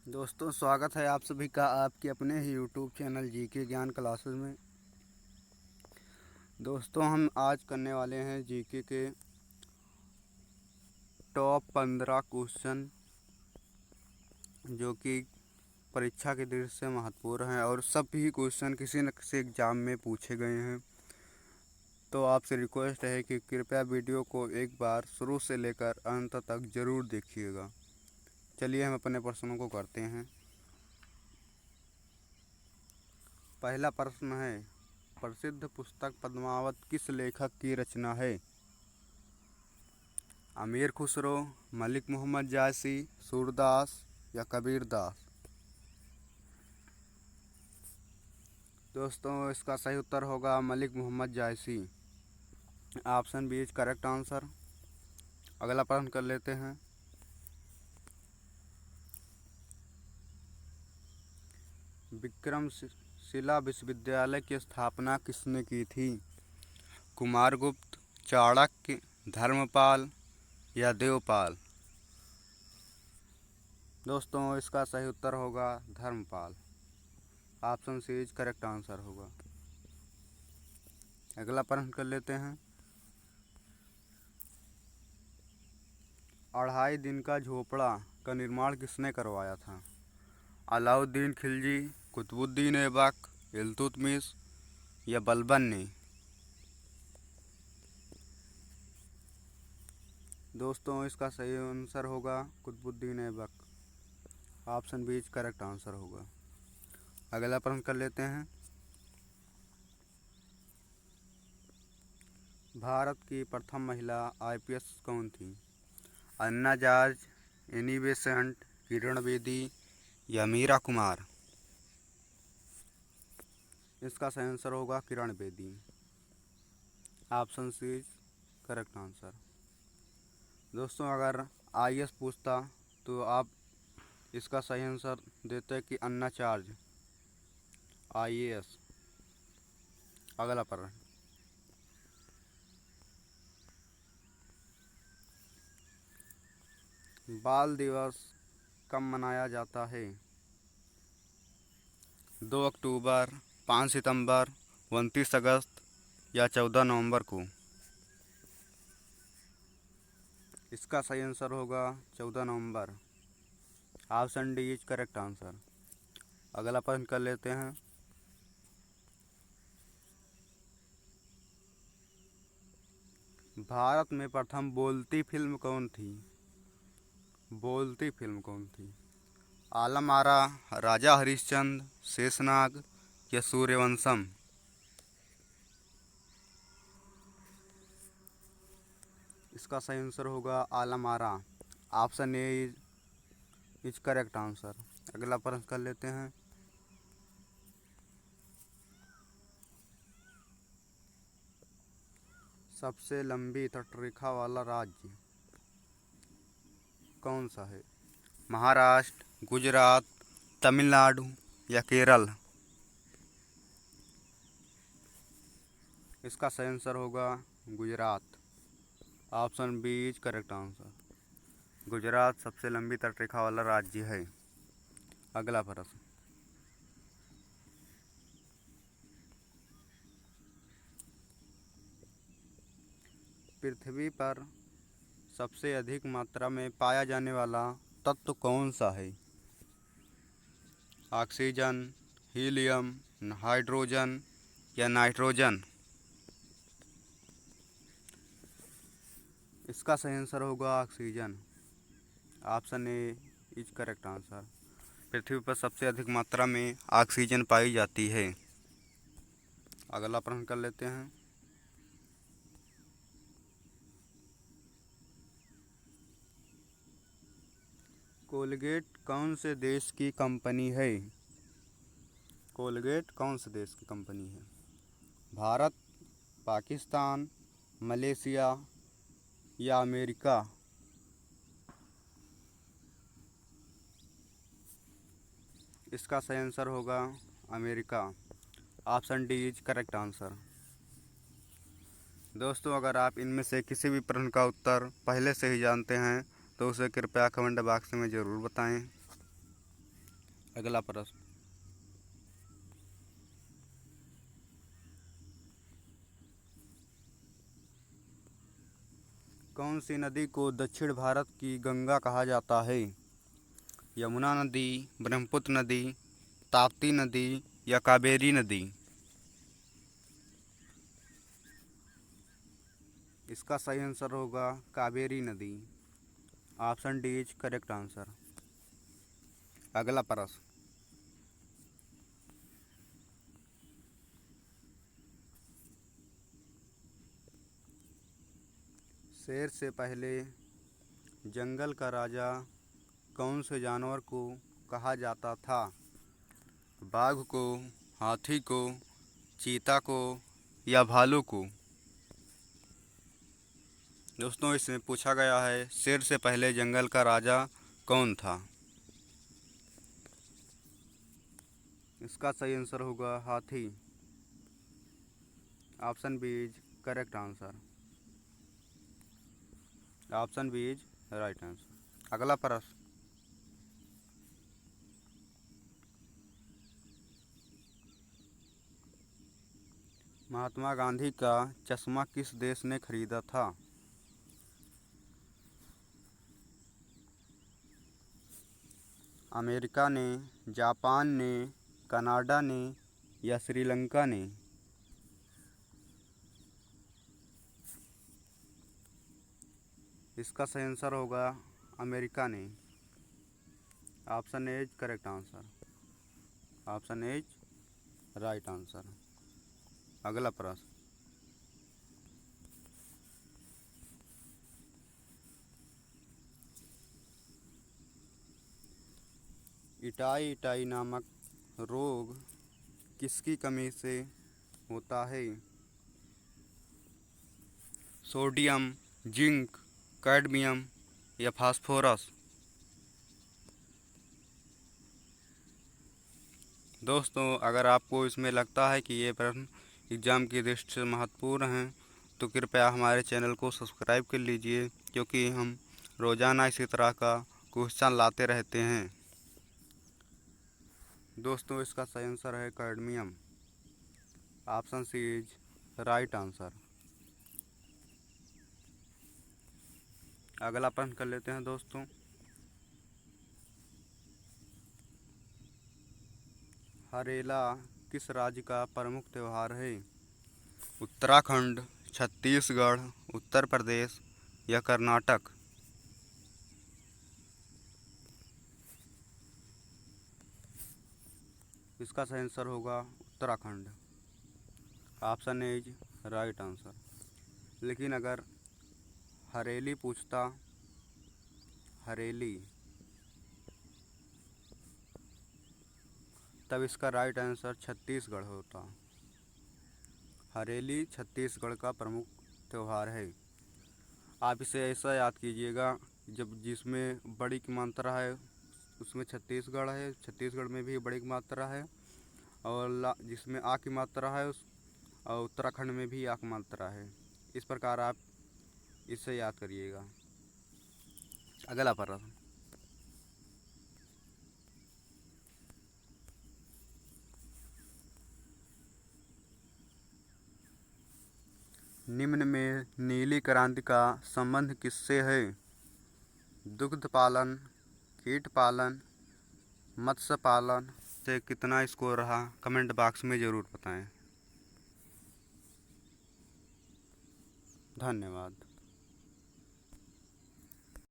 दोस्तों, स्वागत है आप सभी का आपके अपने ही यूट्यूब चैनल जीके ज्ञान क्लासेस में। दोस्तों, हम आज करने वाले हैं जीके के टॉप 15 क्वेश्चन जो कि परीक्षा की दृष्टि से महत्वपूर्ण हैं और सभी क्वेश्चन किसी न किसी एग्ज़ाम में पूछे गए हैं। तो आपसे रिक्वेस्ट है कि कृपया वीडियो को एक बार शुरू से लेकर अंत तक ज़रूर देखिएगा। चलिए हम अपने प्रश्नों को करते हैं। पहला प्रश्न है, प्रसिद्ध पुस्तक पद्मावत किस लेखक की रचना है? अमीर खुसरो, मलिक मोहम्मद जायसी, सूरदास या कबीरदास? दोस्तों, इसका सही उत्तर होगा Malik Muhammad Jayasi. Option B is correct answer. अगला प्रश्न कर लेते हैं। विक्रमशिला विश्वविद्यालय की स्थापना किसने की थी? कुमारगुप्त, चाणक्य, धर्मपाल या देवपाल? दोस्तों, इसका सही उत्तर होगा Dharampal. Option C is correct answer होगा। अगला प्रश्न कर लेते हैं। 2.5 दिन का झोपड़ा का निर्माण किसने करवाया था? अलाउद्दीन खिलजी, कुतुबुद्दीन ऐबक, इल्तुतमिश या बलबन ने? दोस्तों, इसका सही आंसर होगा Qutubuddin Aibak. Option B is correct answer होगा। अगला प्रश्न कर लेते हैं। भारत की प्रथम महिला आईपीएस कौन थी? अन्ना जॉर्ज, एनी बेसेंट, किरण बेदी या मीरा कुमार? इसका सही आंसर होगा Kiran Bedi. Option C is correct answer. दोस्तों, अगर आईएएस पूछता तो आप इसका सही आंसर देते कि अन्ना जॉर्ज आईएएस। अगला प्रश्न। बाल दिवस कब मनाया जाता है? 2 अक्टूबर, 5 सितंबर, 29 अगस्त या 14 नवंबर को? इसका सही आंसर होगा 14 November. Option D is correct answer. अगला प्रश्न कर लेते हैं। भारत में प्रथम बोलती फिल्म कौन थी? बोलती फिल्म कौन थी? आलम आरा, राजा हरिश्चंद्र, शेषनाग या सूर्यवंशम? इसका सही आंसर होगा Alam Ara. Option A is correct answer. अगला प्रश्न कर लेते हैं। सबसे लंबी तटरेखा वाला राज्य कौन सा है? महाराष्ट्र, गुजरात, तमिलनाडु या केरल? इसका सही आंसर होगा Gujarat. Option B is correct answer. Gujarat सबसे लंबी तटरेखा वाला राज्य है। अगला प्रश्न। पृथ्वी पर सबसे अधिक मात्रा में पाया जाने वाला तत्व कौन सा है? ऑक्सीजन, हीलियम, हाइड्रोजन या नाइट्रोजन? इसका सही आंसर होगा oxygen. Option A is correct answer. पृथ्वी पर सबसे अधिक मात्रा में ऑक्सीजन पाई जाती है। अगला प्रश्न कर लेते हैं। कोलगेट कौन से देश की कंपनी है? कोलगेट कौन से देश की कंपनी है? भारत, पाकिस्तान, मलेशिया या अमेरिका? इसका सही आंसर होगा America. Option D is correct answer. दोस्तों, अगर आप इनमें से किसी भी प्रश्न का उत्तर पहले से ही जानते हैं तो उसे कृपया कमेंट बॉक्स में ज़रूर बताएं। अगला प्रश्न, कौन सी नदी को दक्षिण भारत की गंगा कहा जाता है? यमुना नदी, ब्रह्मपुत्र नदी, ताप्ती नदी या कावेरी नदी? इसका सही आंसर होगा कावेरी नदी। Option D is correct answer. अगला प्रश्न, शेर से पहले जंगल का राजा कौन से जानवर को कहा जाता था? बाघ को, हाथी को, चीता को या भालू को? दोस्तों, इसमें पूछा गया है शेर से पहले जंगल का राजा कौन था? इसका सही आंसर होगा हाथी। Option B is correct answer. Option B is right answer. अगला प्रश्न, महात्मा गांधी का चश्मा किस देश ने खरीदा था? अमेरिका ने, जापान ने, कनाडा ने या श्रीलंका ने? इसका सही आंसर होगा अमेरिका ने। Option A is correct answer. Option A is right answer. अगला प्रश्न, इटाई इटाई नामक रोग किसकी कमी से होता है? सोडियम, जिंक, कैडमियम या फास्फोरस? दोस्तों, अगर आपको इसमें लगता है कि ये प्रश्न एग्ज़ाम की दृष्टि से महत्वपूर्ण हैं तो कृपया हमारे चैनल को सब्सक्राइब कर लीजिए, क्योंकि हम रोज़ाना इसी तरह का क्वेश्चन लाते रहते हैं। दोस्तों, इसका सही आंसर है cadmium. Option C is right answer. अगला प्रश्न कर लेते हैं दोस्तों, हरेला किस राज्य का प्रमुख त्यौहार है? उत्तराखंड, छत्तीसगढ़, उत्तर प्रदेश या कर्नाटक? इसका सही आंसर होगा Uttarakhand. Option A is right answer. लेकिन अगर हरेली पूछता, हरेली, तब इसका राइट आंसर छत्तीसगढ़ होता। हरेली छत्तीसगढ़ का प्रमुख त्यौहार है। आप इसे ऐसा याद कीजिएगा, जब जिसमें बड़ी की मात्रा है उसमें छत्तीसगढ़ है, छत्तीसगढ़ में भी बड़ी की मात्रा है, और जिसमें आ की मात्रा है उस और उत्तराखंड में भी आ की मात्रा है। इस प्रकार आप इसे याद करिएगा। अगला प्रश्न, निम्न में नीली क्रांति का संबंध किससे है? दुग्ध पालन, कीट पालन, मत्स्य पालन? से कितना स्कोर रहा कमेंट बॉक्स में ज़रूर बताएं। धन्यवाद।